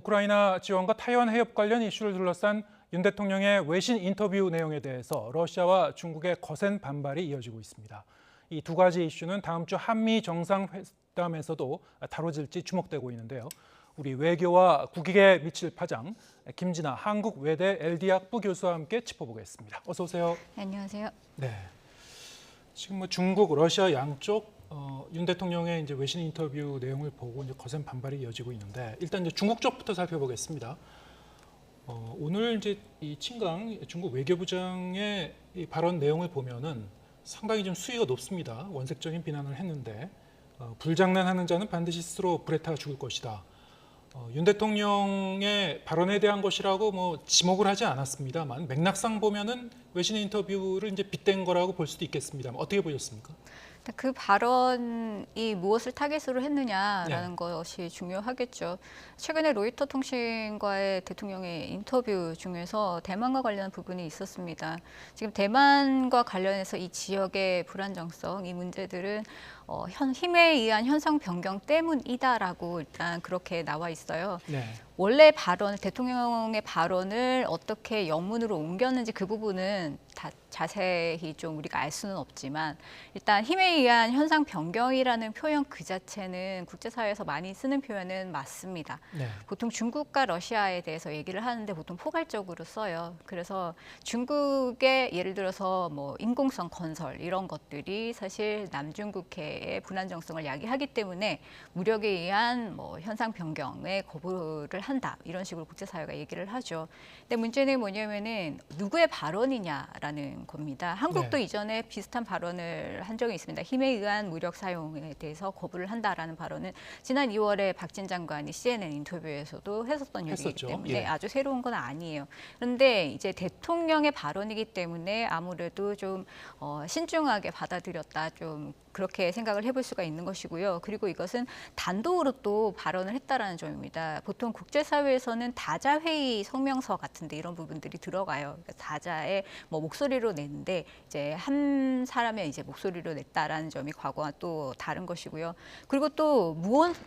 우크라이나 지원과 타이완 해협 관련 이슈를 둘러싼 윤 대통령의 외신 인터뷰 내용에 대해서 러시아와 중국의 거센 반발이 이어지고 있습니다. 이 두 가지 이슈는 다음 주 한미 정상회담에서도 다뤄질지 주목되고 있는데요. 우리 외교와 국익에 미칠 파장, 김진아 한국외대 LD학부 교수와 함께 짚어보겠습니다. 어서 오세요. 네, 안녕하세요. 네. 지금 중국, 러시아 양쪽 윤 대통령의 이제 외신 인터뷰 내용을 보고 이제 거센 반발이 이어지고 있는데 일단 이제 중국 쪽부터 살펴보겠습니다. 오늘 이제 이 친강 중국 외교부장의 이 발언 내용을 보면은 상당히 좀 수위가 높습니다. 원색적인 비난을 했는데 불장난하는 자는 반드시 스스로 불에 타 죽을 것이다. 윤 대통령의 발언에 대한 것이라고 뭐 지목을 하지 않았습니다만 맥락상 보면은 외신 인터뷰를 이제 빗댄 거라고 볼 수도 있겠습니다. 어떻게 보셨습니까? 그 발언이 무엇을 타깃으로 했느냐라는 네. 것이 중요하겠죠. 최근에 로이터 통신과의 대통령의 인터뷰 중에서 대만과 관련한 부분이 있었습니다. 지금 대만과 관련해서 이 지역의 불안정성, 이 문제들은 힘에 의한 현상 변경 때문이다라고 일단 그렇게 나와 있어요. 네. 원래 대통령의 발언을 어떻게 영문으로 옮겼는지 그 부분은 다 자세히 좀 우리가 알 수는 없지만 일단 힘에 의한 현상 변경이라는 표현 그 자체는 국제사회에서 많이 쓰는 표현은 맞습니다. 네. 보통 중국과 러시아에 대해서 얘기를 하는데 보통 포괄적으로 써요. 그래서 중국의 예를 들어서 뭐 인공성 건설 이런 것들이 사실 남중국해의 불안정성을 야기하기 때문에 무력에 의한 뭐 현상 변경에 거부를 한다 이런 식으로 국제사회가 얘기를 하죠. 근데 문제는 뭐냐면은 누구의 발언이냐라는 겁니다. 한국도 네. 이전에 비슷한 발언을 한 적이 있습니다. 힘에 의한 무력 사용에 대해서 거부를 한다라는 발언은 지난 2월에 박진 장관이 CNN 인터뷰에서도 했었던 얘기이기 했었죠. 때문에 예. 아주 새로운 건 아니에요. 그런데 이제 대통령의 발언이기 때문에 아무래도 좀 신중하게 받아들였다, 좀 그렇게 생각을 해볼 수가 있는 것이고요. 그리고 이것은 단독으로 또 발언을 했다라는 점입니다. 보통 국제사회에서는 다자회의 성명서 같은데 이런 부분들이 들어가요. 그러니까 다자의 뭐 목소리로 내는데 이제 한 사람의 이제 목소리로 냈다라는 점이 과거와 또 다른 것이고요. 그리고 또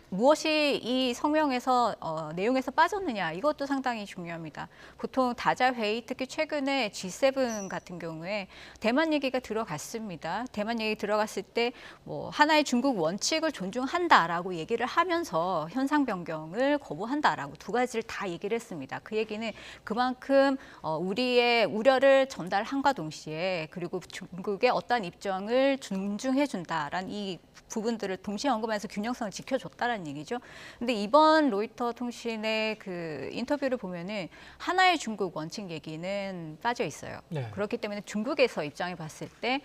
무엇이 이 성명에서 내용에서 빠졌느냐 이것도 상당히 중요합니다. 보통 다자회의 특히 최근에 G7 같은 경우에 대만 얘기가 들어갔습니다. 대만 얘기 들어갔을 때 뭐 하나의 중국 원칙을 존중한다라고 얘기를 하면서 현상 변경을 거부한다라고 두 가지를 다 얘기를 했습니다. 그 얘기는 그만큼 우리의 우려를 전달함과 동시에 그리고 중국의 어떠한 입장을 존중해 준다라는 이 부분들을 동시에 언급하면서 균형성을 지켜줬다라는 얘기죠. 근데 이번 로이터 통신의 그 인터뷰를 보면은 하나의 중국 원칙 얘기는 빠져 있어요. 네. 그렇기 때문에 중국에서 입장을 봤을 때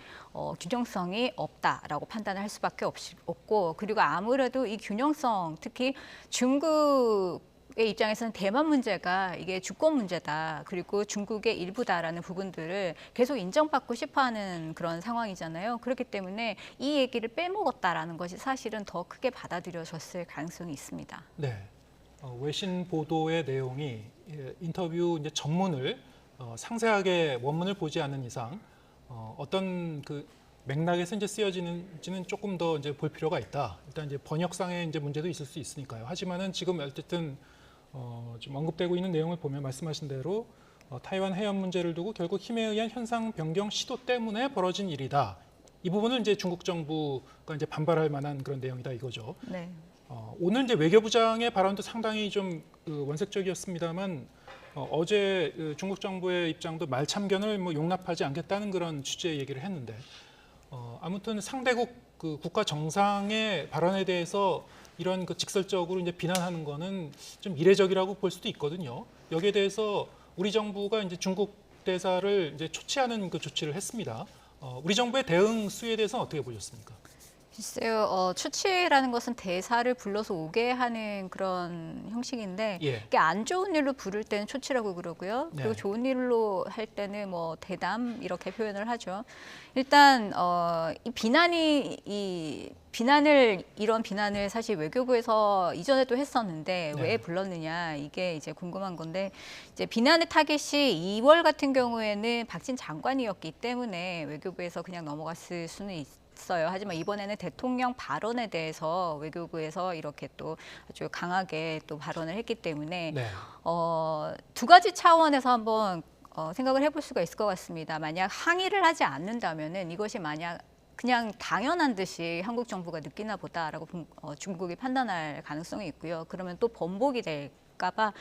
균형성이 없다라고 판단을 할 수밖에 없고, 그리고 아무래도 이 균형성, 특히 중국의 입장에서는 대만 문제가 이게 주권 문제다, 그리고 중국의 일부다라는 부분들을 계속 인정받고 싶어하는 그런 상황이잖아요. 그렇기 때문에 이 얘기를 빼먹었다라는 것이 사실은 더 크게 받아들여졌을 가능성이 있습니다. 네. 외신 보도의 내용이 인터뷰 이제 전문을 상세하게 원문을 보지 않는 이상 어떤 그 맥락에서 이제 쓰여지는지는 조금 더 이제 볼 필요가 있다. 일단 이제 번역상의 이제 문제도 있을 수 있으니까요. 하지만은 지금 어쨌든 좀 언급되고 있는 내용을 보면 말씀하신 대로 타이완 해협 문제를 두고 결국 힘에 의한 현상 변경 시도 때문에 벌어진 일이다. 이 부분은 이제 중국 정부가 이제 반발할 만한 그런 내용이다 이거죠. 네. 오늘 이제 외교부장의 발언도 상당히 좀 원색적이었습니다만 어제 중국 정부의 입장도 말참견을 뭐 용납하지 않겠다는 그런 취지의 얘기를 했는데 아무튼 상대국 그 국가 정상의 발언에 대해서 이런 그 직설적으로 이제 비난하는 거는 좀 이례적이라고 볼 수도 있거든요. 여기에 대해서 우리 정부가 이제 중국 대사를 이제 초치하는 그 조치를 했습니다. 우리 정부의 대응 수위에 대해서는 어떻게 보셨습니까? 글쎄요, 추치라는 것은 대사를 불러서 오게 하는 그런 형식인데, 예. 이게 안 좋은 일로 부를 때는 추치라고 그러고요. 그리고 네. 좋은 일로 할 때는 뭐 대담 이렇게 표현을 하죠. 일단 이런 비난을 사실 외교부에서 이전에도 했었는데 네. 왜 불렀느냐 이게 이제 궁금한 건데, 이제 비난의 타겟이 2월 같은 경우에는 박진 장관이었기 때문에 외교부에서 그냥 넘어갔을 수는 했어요. 하지만 이번에는 대통령 발언에 대해서 외교부에서 이렇게 또 아주 강하게 또 발언을 했기 때문에 네. 두 가지 차원에서 한번 생각을 해볼 수가 있을 것 같습니다. 만약 항의를 하지 않는다면은 이것이 만약 그냥 당연한 듯이 한국 정부가 느끼나 보다라고 중국이 판단할 가능성이 있고요. 그러면 또 번복이 될까봐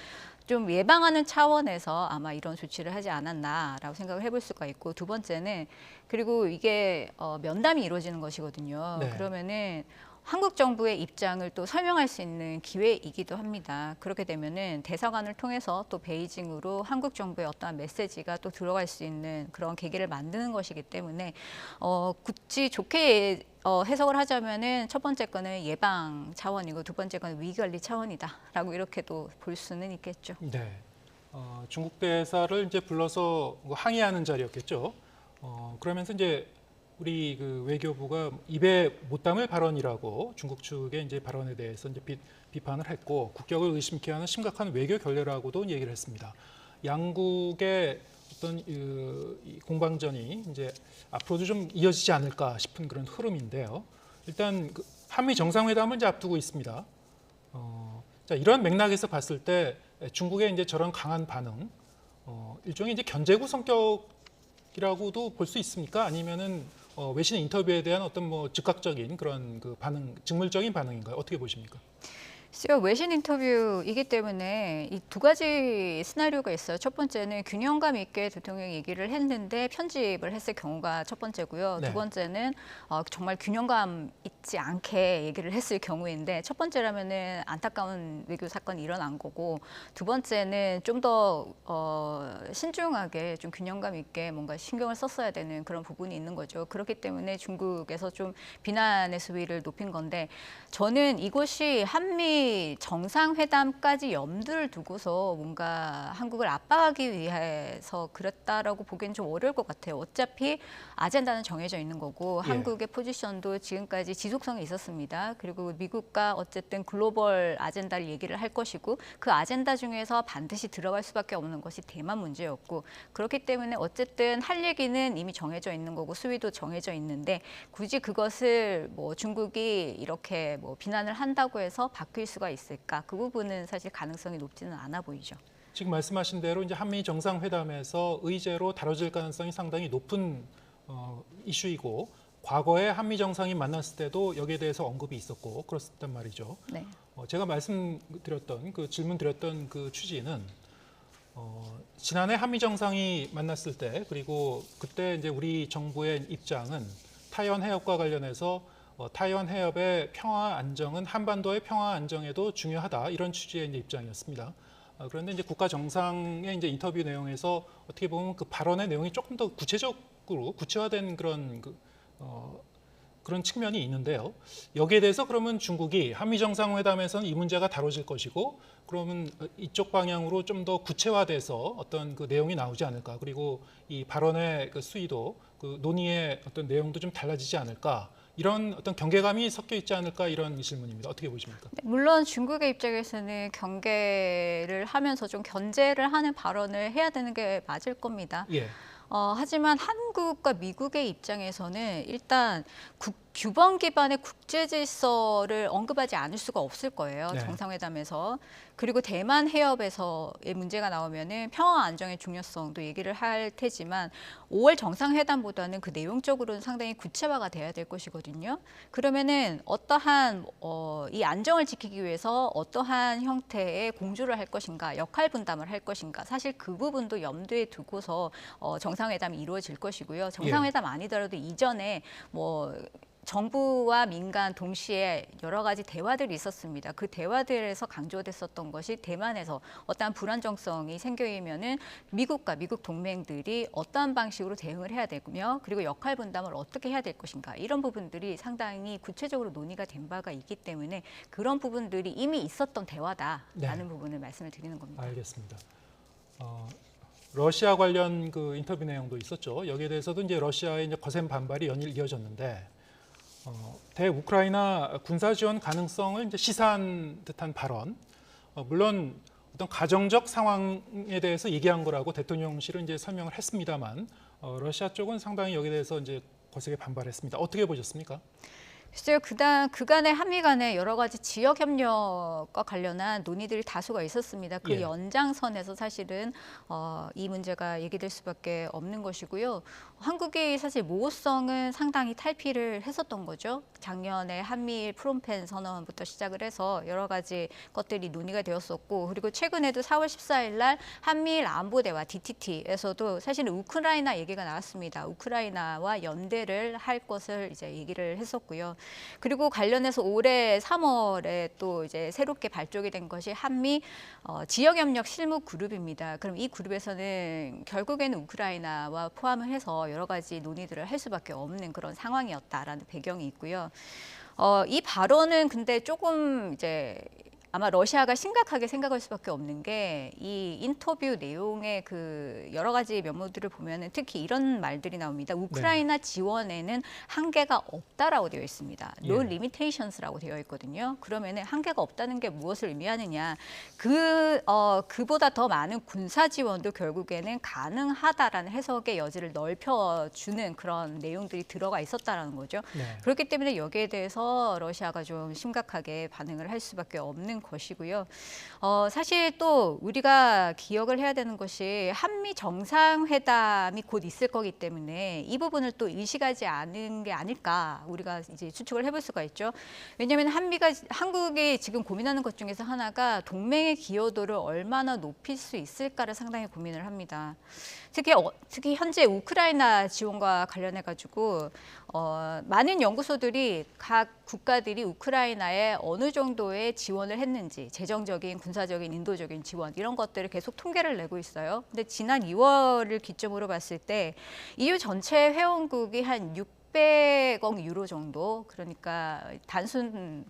좀 예방하는 차원에서 아마 이런 조치를 하지 않았나라고 생각을 해볼 수가 있고, 두 번째는 그리고 이게 면담이 이루어지는 것이거든요. 네. 그러면은 한국 정부의 입장을 또 설명할 수 있는 기회이기도 합니다. 그렇게 되면은 대사관을 통해서 또 베이징으로 한국 정부의 어떠한 메시지가 또 들어갈 수 있는 그런 계기를 만드는 것이기 때문에 굳이 좋게 해석을 하자면은 첫 번째 거는 예방 차원이고 두 번째 거는 위기관리 차원이다라고 이렇게도 볼 수는 있겠죠. 네. 중국 대사를 이제 불러서 항의하는 자리였겠죠. 그러면서 이제 우리 그 외교부가 입에 못 담을 발언이라고 중국 측의 이제 발언에 대해서 이제 비판을 했고, 국격을 의심케 하는 심각한 외교 결례라고도 얘기를 했습니다. 양국의 어떤 이 공방전이 이제 앞으로도 좀 이어지지 않을까 싶은 그런 흐름인데요. 일단 그 한미 정상회담을 이제 앞두고 있습니다. 자, 이런 맥락에서 봤을 때 중국의 이제 저런 강한 반응, 일종의 이제 견제구 성격이라고도 볼 수 있습니까? 아니면은 외신 인터뷰에 대한 어떤 뭐 즉각적인 그런 그 반응, 직물적인 반응인가요? 어떻게 보십니까? 글쎄요, 외신 인터뷰이기 때문에 이 두 가지 시나리오가 있어요. 첫 번째는 균형감 있게 대통령이 얘기를 했는데 편집을 했을 경우가 첫 번째고요. 네. 두 번째는 정말 균형감 있지 않게 얘기를 했을 경우인데, 첫 번째라면은 안타까운 외교 사건이 일어난 거고, 두 번째는 좀 더 신중하게 좀 균형감 있게 뭔가 신경을 썼어야 되는 그런 부분이 있는 거죠. 그렇기 때문에 중국에서 좀 비난의 수위를 높인 건데, 저는 이것이 한미 정상회담까지 염두를 두고서 뭔가 한국을 압박하기 위해서 그랬다라고 보기엔 좀 어려울 것 같아요. 어차피 아젠다는 정해져 있는 거고, 예. 한국의 포지션도 지금까지 지속성이 있었습니다. 그리고 미국과 어쨌든 글로벌 아젠다를 얘기를 할 것이고, 그 아젠다 중에서 반드시 들어갈 수밖에 없는 것이 대만 문제였고, 그렇기 때문에 어쨌든 할 얘기는 이미 정해져 있는 거고 수위도 정해져 있는데, 굳이 그것을 뭐 중국이 이렇게 뭐 비난을 한다고 해서 바뀔 수가 있을까? 그 부분은 사실 가능성이 높지는 않아 보이죠. 지금 말씀하신 대로 이제 한미 정상회담에서 의제로 다뤄질 가능성이 상당히 높은 이슈이고, 과거에 한미 정상이 만났을 때도 여기에 대해서 언급이 있었고 그렇단 말이죠. 네. 제가 말씀드렸던 그 질문드렸던 그 취지는 지난해 한미 정상이 만났을 때, 그리고 그때 이제 우리 정부의 입장은 타이완 해협과 관련해서 타이완 해협의 평화 안정은 한반도의 평화 안정에도 중요하다, 이런 취지의 이제 입장이었습니다. 그런데 이제 국가 정상의 이제 인터뷰 내용에서 어떻게 보면 그 발언의 내용이 조금 더 구체적으로 구체화된 그런 측면이 있는데요. 여기에 대해서 그러면 중국이 한미 정상회담에서는 이 문제가 다뤄질 것이고, 그러면 이쪽 방향으로 좀 더 구체화돼서 어떤 그 내용이 나오지 않을까, 그리고 이 발언의 그 수위도, 그 논의의 어떤 내용도 좀 달라지지 않을까, 이런 어떤 경계감이 섞여 있지 않을까, 이런 질문입니다. 어떻게 보십니까? 네, 물론 중국의 입장에서는 경계를 하면서 좀 견제를 하는 발언을 해야 되는 게 맞을 겁니다. 예. 하지만 한국과 미국의 입장에서는 일단 규범 기반의 국제 질서를 언급하지 않을 수가 없을 거예요. 네. 정상회담에서. 그리고 대만 해협에서의 문제가 나오면은 평화 안정의 중요성도 얘기를 할 테지만, 5월 정상회담보다는 그 내용적으로는 상당히 구체화가 돼야 될 것이거든요. 그러면은 어떠한 이 안정을 지키기 위해서 어떠한 형태의 공조를 할 것인가, 역할 분담을 할 것인가, 사실 그 부분도 염두에 두고서 정상회담이 이루어질 것이고요. 정상회담 아니더라도 이전에 뭐 정부와 민간 동시에 여러 가지 대화들이 있었습니다. 그 대화들에서 강조됐었던 것이 대만에서 어떠한 불안정성이 생기면은 미국과 미국 동맹들이 어떠한 방식으로 대응을 해야 되며, 그리고 역할 분담을 어떻게 해야 될 것인가, 이런 부분들이 상당히 구체적으로 논의가 된 바가 있기 때문에 그런 부분들이 이미 있었던 대화다라는 네. 부분을 말씀을 드리는 겁니다. 알겠습니다. 러시아 관련 그 인터뷰 내용도 있었죠. 여기에 대해서도 이제 러시아의 이제 거센 반발이 연일 이어졌는데, 대우크라이나 군사 지원 가능성을 이제 시사한 듯한 발언. 물론 어떤 가정적 상황에 대해서 얘기한 거라고 대통령실은 이제 설명을 했습니다만, 러시아 쪽은 상당히 여기에 대해서 이제 거세게 반발했습니다. 어떻게 보셨습니까? 글쎄요, 그간의 한미 간의 여러 가지 지역 협력과 관련한 논의들이 다수가 있었습니다. 그 예. 연장선에서 사실은 이 문제가 얘기될 수밖에 없는 것이고요. 한국이 사실 모호성은 상당히 탈피를 했었던 거죠. 작년에 한미일 프롬펜 선언부터 시작을 해서 여러 가지 것들이 논의가 되었었고, 그리고 최근에도 4월 14일 날 한미일 안보대화 DTT에서도 사실은 우크라이나 얘기가 나왔습니다. 우크라이나와 연대를 할 것을 이제 얘기를 했었고요. 그리고 관련해서 올해 3월에 또 이제 새롭게 발족이 된 것이 한미 지역협력 실무 그룹입니다. 그럼 이 그룹에서는 결국에는 우크라이나와 포함을 해서 여러 가지 논의들을 할 수밖에 없는 그런 상황이었다라는 배경이 있고요. 이 발언은 근데 조금 이제 아마 러시아가 심각하게 생각할 수밖에 없는 게 이 인터뷰 내용의 그 여러 가지 면모들을 보면은 특히 이런 말들이 나옵니다. 우크라이나 지원에는 한계가 없다라고 되어 있습니다. No 예. limitations라고 되어 있거든요. 그러면은 한계가 없다는 게 무엇을 의미하느냐? 그보다 더 많은 군사 지원도 결국에는 가능하다라는 해석의 여지를 넓혀주는 그런 내용들이 들어가 있었다라는 거죠. 네. 그렇기 때문에 여기에 대해서 러시아가 좀 심각하게 반응을 할 수밖에 없는 것이고요. 사실 또 우리가 기억을 해야 되는 것이 한미 정상회담이 곧 있을 거기 때문에 이 부분을 또 일식하지 않은 게 아닐까 우리가 이제 추측을 해볼 수가 있죠. 왜냐하면 한국이 지금 고민하는 것 중에서 하나가 동맹의 기여도를 얼마나 높일 수 있을까를 상당히 고민을 합니다. 특히 현재 우크라이나 지원과 관련해 가지고 많은 연구소들이 각 국가들이 우크라이나에 어느 정도의 지원을 했는지 재정적인, 군사적인, 인도적인 지원 이런 것들을 계속 통계를 내고 있어요. 근데 지난 2월을 기점으로 봤을 때 EU 전체 회원국이 한 600억 유로 정도, 그러니까 단순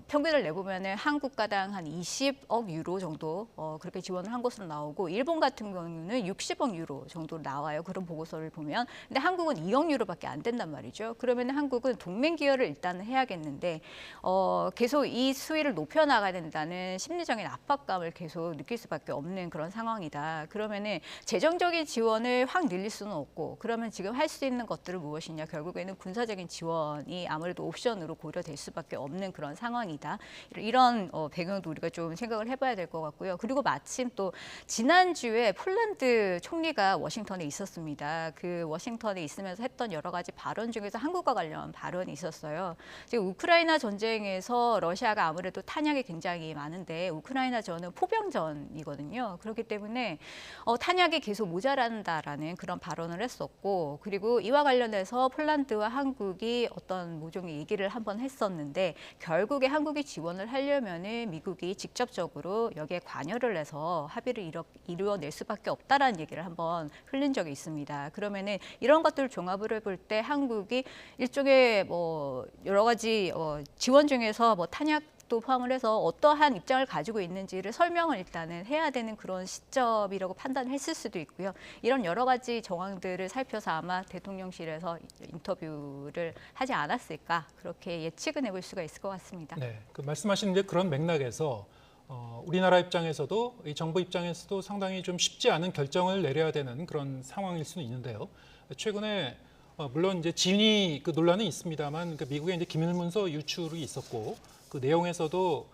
평균을 내보면은 한국가당 한 20억 유로 정도 그렇게 지원을 한 것으로 나오고, 일본 같은 경우는 60억 유로 정도로 나와요. 그런 보고서를 보면. 근데 한국은 2억 유로밖에 안 된단 말이죠. 그러면 한국은 동맹 기여를 일단은 해야겠는데 계속 이 수위를 높여 나가야 된다는 심리적인 압박감을 계속 느낄 수밖에 없는 그런 상황이다. 그러면은 재정적인 지원을 확 늘릴 수는 없고, 그러면 지금 할 수 있는 것들은 무엇이냐? 결국에는 군사적인 지원이 아무래도 옵션으로 고려될 수밖에 없는 그런 상황이다. 이런 배경도 우리가 좀 생각을 해봐야 될 것 같고요. 그리고 마침 또 지난주에 폴란드 총리가 워싱턴에 있었습니다. 그 워싱턴에 있으면서 했던 여러 가지 발언 중에서 한국과 관련 발언이 있었어요. 지금 우크라이나 전쟁에서 러시아가 아무래도 탄약이 굉장히 많은데 우크라이나전은 포병전이거든요. 그렇기 때문에 탄약이 계속 모자란다라는 그런 발언을 했었고, 그리고 이와 관련해서 폴란드와 한국이 어떤 모종의 얘기를 한번 했었는데, 결국에 한국이 지원을 하려면은 미국이 직접적으로 여기에 관여를 해서 합의를 이루어낼 수밖에 없다라는 얘기를 한번 흘린 적이 있습니다. 그러면은 이런 것들을 종합을 해볼 때 한국이 일종의 여러 가지 지원 중에서 탄약도 포함을 해서 어떠한 입장을 가지고 있는지를 설명을 일단은 해야 되는 그런 시점이라고 판단했을 수도 있고요. 이런 여러 가지 정황들을 살펴서 아마 대통령실에서 인터뷰를 하지 않았을까, 그렇게 예측은 해볼 수가 있을 것 같습니다. 네, 그 말씀하신 이제 그런 맥락에서 우리나라 입장에서도 이 정부 입장에서도 상당히 좀 쉽지 않은 결정을 내려야 되는 그런 상황일 수는 있는데요. 최근에 물론 이제 진위 그 논란은 있습니다만, 그 미국의 이제 기밀문서 유출이 있었고, 그 내용에서도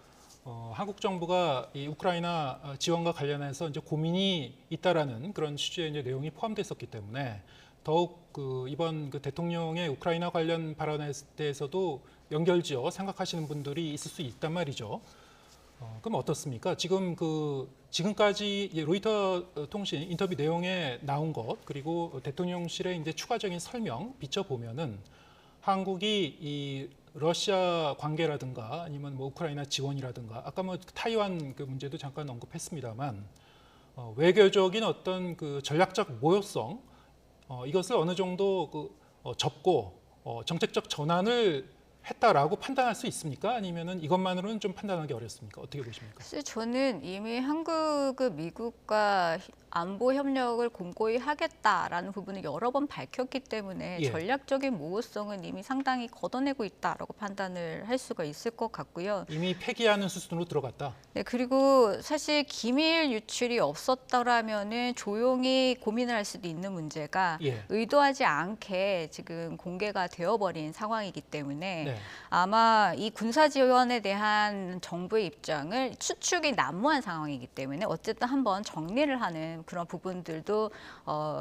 한국 정부가 이 우크라이나 지원과 관련해서 이제 고민이 있다라는 그런 취지의 이제 내용이 포함됐었기 때문에 더욱 그 이번 그 대통령의 우크라이나 관련 발언에 대해서도 연결지어 생각하시는 분들이 있을 수 있단 말이죠. 그럼 어떻습니까? 지금까지 로이터 통신 인터뷰 내용에 나온 것, 그리고 대통령실의 이제 추가적인 설명 비춰 보면은 한국이 이 러시아 관계라든가 아니면 우크라이나 지원이라든가, 아까 타이완 그 문제도 잠깐 언급했습니다만, 외교적인 어떤 그 전략적 모효성, 이것을 어느 정도 접고 정책적 전환을 했다라고 판단할 수 있습니까? 아니면은 이것만으로는 좀 판단하기 어렵습니까? 어떻게 보십니까? 사실 저는 이미 한국은 미국과 안보 협력을 공고히 하겠다라는 부분을 여러 번 밝혔기 때문에 예. 전략적인 모호성은 이미 상당히 걷어내고 있다라고 판단을 할 수가 있을 것 같고요. 이미 폐기하는 수순으로 들어갔다. 네, 그리고 사실 기밀 유출이 없었더라면은 조용히 고민을 할 수도 있는 문제가 예. 의도하지 않게 지금 공개가 되어버린 상황이기 때문에 네. 아마 이 군사 지원에 대한 정부의 입장을 추측이 난무한 상황이기 때문에 어쨌든 한번 정리를 하는 그런 부분들도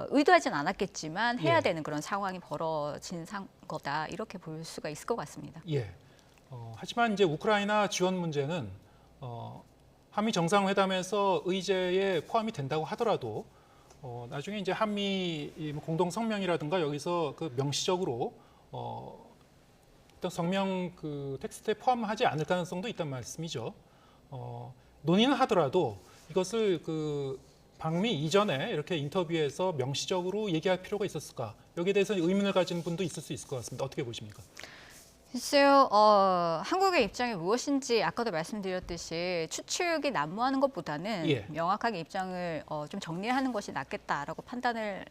의도하진 않았겠지만 해야 예. 되는 그런 상황이 벌어진 거다 이렇게 볼 수가 있을 것 같습니다. 예. 하지만 이제 우크라이나 지원 문제는 한미 정상회담에서 의제에 포함이 된다고 하더라도 나중에 이제 한미 이 공동 성명이라든가 여기서 그 명시적으로 어떤 성명 그 텍스트에 포함하지 않을 가능성도 있단 말씀이죠. 논의는 하더라도 이것을 그 방미 이전에 이렇게 인터뷰에서 명시적으로 얘기할 필요가 있었을까? 여기에 대해서 의문을 가지는 분도 있을 수 있을 것 같습니다. 어떻게 보십니까? 글쎄요, 한국의 입장이 무엇인지 아까도 말씀드렸듯이 추측이 난무하는 것보다는 예. 명확하게 입장을 좀 정리하는 것이 낫겠다라고 판단을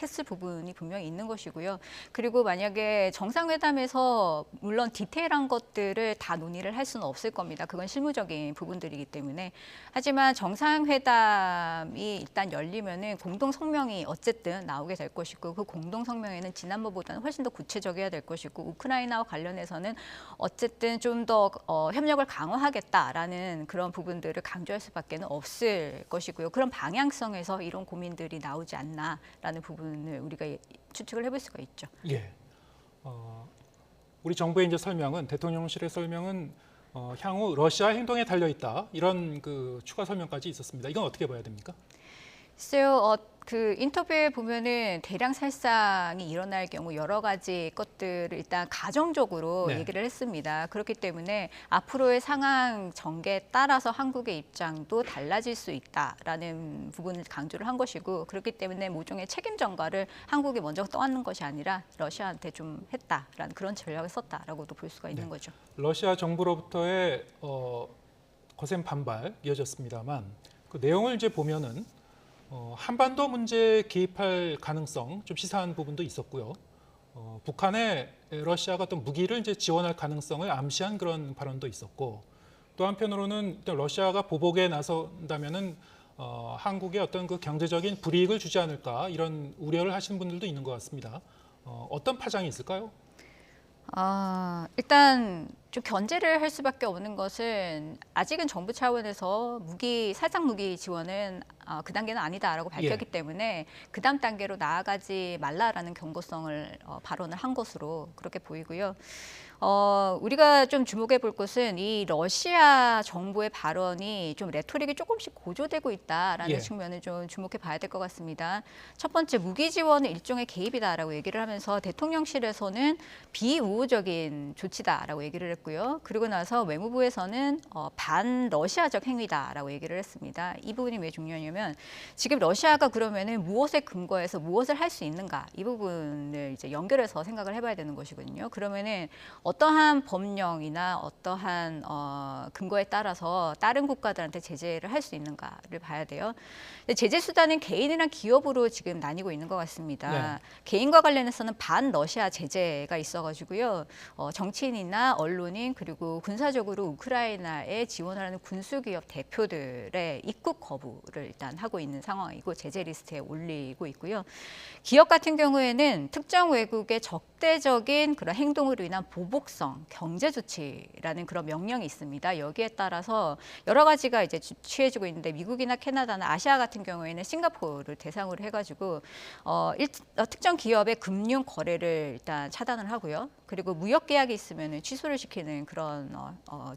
했을 부분이 분명히 있는 것이고요. 그리고 만약에 정상회담에서 물론 디테일한 것들을 다 논의를 할 수는 없을 겁니다. 그건 실무적인 부분들이기 때문에. 하지만 정상회담이 일단 열리면은 공동 성명이 어쨌든 나오게 될 것이고 그 공동 성명에는 지난번보다는 훨씬 더 구체적이어야 될 것이고 우크라이나와 관련해서는 어쨌든 좀 더 협력을 강화하겠다라는 그런 부분들을 강조할 수밖에 없을 것이고요. 그런 방향성에서 이런 고민들이 나오지 않나라는 부분을 우리가 추측을 해볼 수가 있죠. 예. 우리 정부의 이제 설명은 대통령실의 설명은 향후 러시아 행동에 달려 있다 이런 그 추가 설명까지 있었습니다. 이건 어떻게 봐야 됩니까? 글쎄요, 그 인터뷰에 보면은 대량 살상이 일어날 경우 여러 가지 것들을 일단 가정적으로 네. 얘기를 했습니다. 그렇기 때문에 앞으로의 상황 전개에 따라서 한국의 입장도 달라질 수 있다라는 부분을 강조를 한 것이고 그렇기 때문에 모종의 책임 전가를 한국이 먼저 떠안는 것이 아니라 러시아한테 좀 했다라는 그런 전략을 썼다라고도 볼 수가 있는 네. 거죠. 러시아 정부로부터의 거센 반발 이어졌습니다만 그 내용을 이제 보면은 한반도 문제에 개입할 가능성 좀 시사한 부분도 있었고요. 북한에 러시아가 어떤 무기를 이제 지원할 가능성을 암시한 그런 발언도 있었고 또 한편으로는 일단 러시아가 보복에 나선다면은 한국의 어떤 그 경제적인 불이익을 주지 않을까 이런 우려를 하시는 분들도 있는 것 같습니다. 어떤 파장이 있을까요? 일단 좀 견제를 할 수밖에 없는 것은 아직은 정부 차원에서 살상 무기 지원은 그 단계는 아니다라고 밝혔기 때문에 그 다음 단계로 나아가지 말라라는 경고성을 발언을 한 것으로 그렇게 보이고요. 우리가 좀 주목해 볼 것은 이 러시아 정부의 발언이 좀 레토릭이 조금씩 고조되고 있다라는 측면을 좀 주목해 봐야 될 것 같습니다. 첫 번째 무기 지원은 일종의 개입이다라고 얘기를 하면서 대통령실에서는 비우호적인 조치다라고 얘기를 했고요. 그리고 나서 외무부에서는 반러시아적 행위다라고 얘기를 했습니다. 이 부분이 왜 중요하냐면 지금 러시아가 그러면은 무엇에 근거해서 무엇을 할 수 있는가 이 부분을 이제 연결해서 생각을 해봐야 되는 것이거든요. 그러면은 어떠한 법령이나 어떠한 근거에 따라서 다른 국가들한테 제재를 할 수 있는가를 봐야 돼요. 근데 제재 수단은 개인이나 기업으로 지금 나뉘고 있는 것 같습니다. 개인과 관련해서는 반러시아 제재가 있어가지고요. 정치인이나 언론인 그리고 군사적으로 우크라이나에 지원을 하는 군수기업 대표들의 입국 거부를 일단 하고 있는 상황이고 제재 리스트에 올리고 있고요. 기업 같은 경우에는 특정 외국의 적대적인 그런 행동으로 인한 보복성 경제 조치라는 그런 명령이 있습니다. 여기에 따라서 여러 가지가 이제 취해지고 있는데 미국이나 캐나다나 아시아 같은 경우에는 싱가포르를 대상으로 해가지고 특정 기업의 금융 거래를 일단 차단을 하고요. 그리고 무역 계약이 있으면 취소를 시키는 그런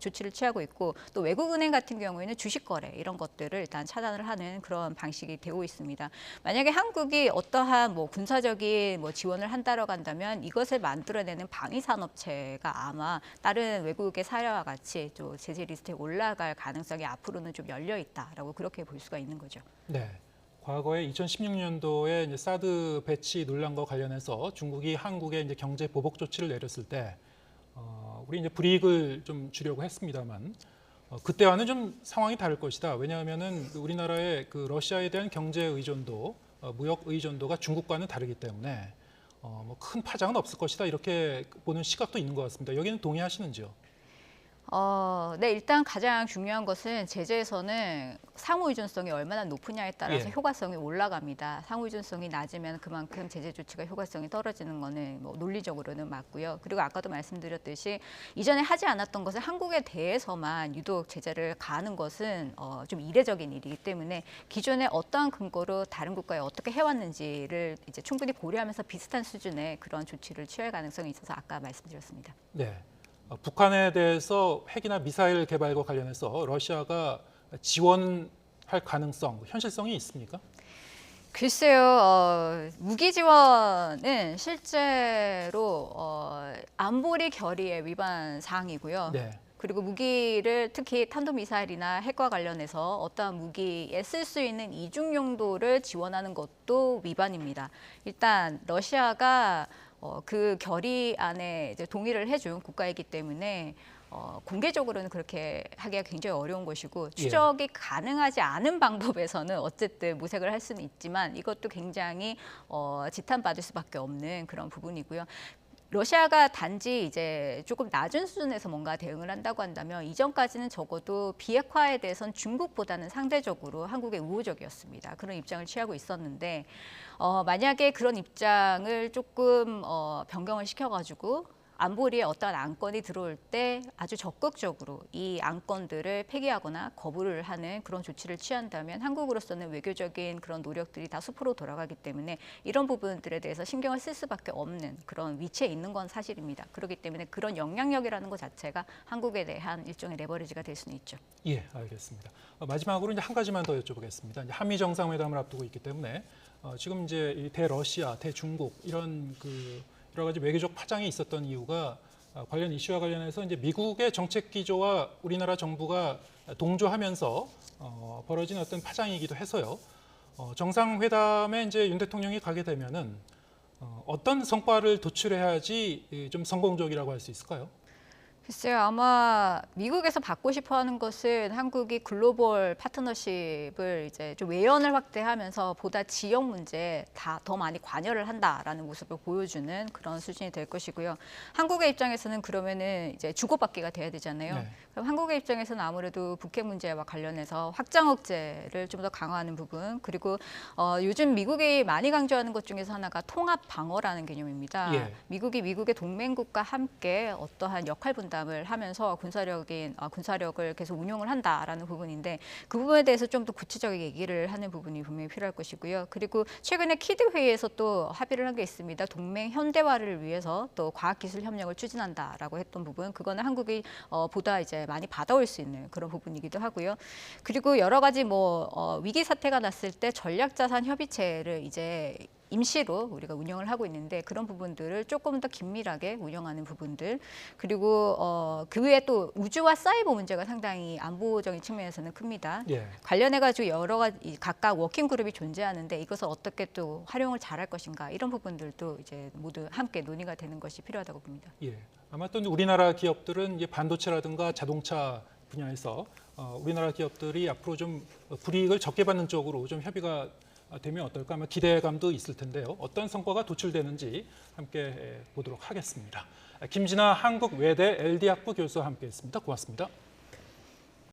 조치를 취하고 있고 또 외국은행 같은 경우에는 주식 거래 이런 것들을 일단 차단을 하는 그런 방식이 되고 있습니다. 만약에 한국이 어떠한 뭐 군사적인 뭐 지원을 한다고 한다면 이것을 만들어내는 방위산업체가 아마 다른 외국의 사례와 같이 또 제재 리스트에 올라갈 가능성이 앞으로는 좀 열려 있다라고 그렇게 볼 수가 있는 거죠. 네. 과거에 2016년도에 이제 사드 배치 논란과 관련해서 중국이 한국에 이제 경제 보복 조치를 내렸을 때 우리 이제 불이익을 좀 주려고 했습니다만 그때와는 좀 상황이 다를 것이다. 왜냐하면은 우리나라의 그 러시아에 대한 경제 의존도, 무역 의존도가 중국과는 다르기 때문에 뭐 큰 파장은 없을 것이다. 이렇게 보는 시각도 있는 것 같습니다. 여기는 동의하시는지요? 네, 일단 가장 중요한 것은 제재에서는 상호 의존성이 얼마나 높으냐에 따라서 예. 효과성이 올라갑니다. 상호 의존성이 낮으면 그만큼 제재 조치가 효과성이 떨어지는 거는 뭐 논리적으로는 맞고요. 그리고 아까도 말씀드렸듯이 이전에 하지 않았던 것을 한국에 대해서만 유독 제재를 가하는 것은 좀 이례적인 일이기 때문에 기존에 어떠한 근거로 다른 국가에 어떻게 해왔는지를 이제 충분히 고려하면서 비슷한 수준의 그런 조치를 취할 가능성이 있어서 아까 말씀드렸습니다. 네. 북한에 대해서 핵이나 미사일 개발과 관련해서 러시아가 지원할 가능성, 현실성이 있습니까? 글쎄요, 무기 지원은 실제로 안보리 결의의 위반 사항이고요. 네. 그리고 무기를 특히 탄도미사일이나 핵과 관련해서 어떠한 무기에 쓸 수 있는 이중 용도를 지원하는 것도 위반입니다. 일단 러시아가 그 결의 안에 이제 동의를 해준 국가이기 때문에 공개적으로는 그렇게 하기가 굉장히 어려운 것이고 추적이 가능하지 않은 방법에서는 어쨌든 모색을 할 수는 있지만 이것도 굉장히 지탄받을 수밖에 없는 그런 부분이고요. 러시아가 단지 이제 조금 낮은 수준에서 뭔가 대응을 한다고 한다면 이전까지는 적어도 비핵화에 대해서는 중국보다는 상대적으로 한국에 우호적이었습니다. 그런 입장을 취하고 있었는데 만약에 그런 입장을 조금 변경을 시켜가지고 안보리에 어떠한 안건이 들어올 때 아주 적극적으로 이 안건들을 폐기하거나 거부를 하는 그런 조치를 취한다면 한국으로서는 외교적인 그런 노력들이 다 수포로 돌아가기 때문에 이런 부분들에 대해서 신경을 쓸 수밖에 없는 그런 위치에 있는 건 사실입니다. 그렇기 때문에 그런 영향력이라는 것 자체가 한국에 대한 일종의 레버리지가 될 수는 있죠. 예, 알겠습니다. 마지막으로 이제 한 가지만 더 여쭤보겠습니다. 이제 한미 정상회담을 앞두고 있기 때문에 지금 이제 이 대러시아, 대중국 이런 그 여러 가지 외교적 파장이 있었던 이유가 관련 이슈와 관련해서 이제 미국의 정책 기조와 우리나라 정부가 동조하면서 벌어진 어떤 파장이기도 해서요. 정상회담에 이제 윤 대통령이 가게 되면은 어떤 성과를 도출해야지 좀 성공적이라고 할 수 있을까요? 글쎄요, 아마 미국에서 받고 싶어 하는 것은 한국이 글로벌 파트너십을 이제 좀 외연을 확대하면서 보다 지역 문제에 더 많이 관여를 한다라는 모습을 보여주는 그런 수준이 될 것이고요. 한국의 입장에서는 그러면은 이제 주고받기가 돼야 되잖아요. 네. 그럼 한국의 입장에서는 아무래도 북핵 문제와 관련해서 확장 억제를 좀 더 강화하는 부분, 그리고 요즘 미국이 많이 강조하는 것 중에서 하나가 통합 방어라는 개념입니다. 예. 미국의 동맹국과 함께 어떠한 역할 분담을 하면서 군사력을 계속 운용을 한다라는 부분인데 그 부분에 대해서 좀 더 구체적인 얘기를 하는 부분이 분명히 필요할 것이고요. 그리고 최근에 키드 회의에서 또 합의를 한 게 있습니다. 동맹 현대화를 위해서 또 과학기술 협력을 추진한다라고 했던 부분, 그거는 한국이 보다 이제 많이 받아올 수 있는 그런 부분이기도 하고요. 그리고 여러 가지 위기 사태가 났을 때 전략자산 협의체를 이제 임시로 우리가 운영을 하고 있는데 그런 부분들을 조금 더 긴밀하게 운영하는 부분들, 그리고 그 외에 또 우주와 사이버 문제가 상당히 안보적인 측면에서는 큽니다. 예. 관련해가지고 여러 가지 각각 워킹 그룹이 존재하는데 이것을 어떻게 또 활용을 잘할 것인가, 이런 부분들도 이제 모두 함께 논의가 되는 것이 필요하다고 봅니다. 예. 아마 또 우리나라 기업들은 이제 반도체라든가 자동차 분야에서 우리나라 기업들이 앞으로 좀 불이익을 적게 받는 쪽으로 좀 협의가 되면 어떨까 하면 기대감도 있을 텐데요. 어떤 성과가 도출되는지 함께 보도록 하겠습니다. 김진아 한국외대 LD학부 교수와 함께했습니다. 고맙습니다.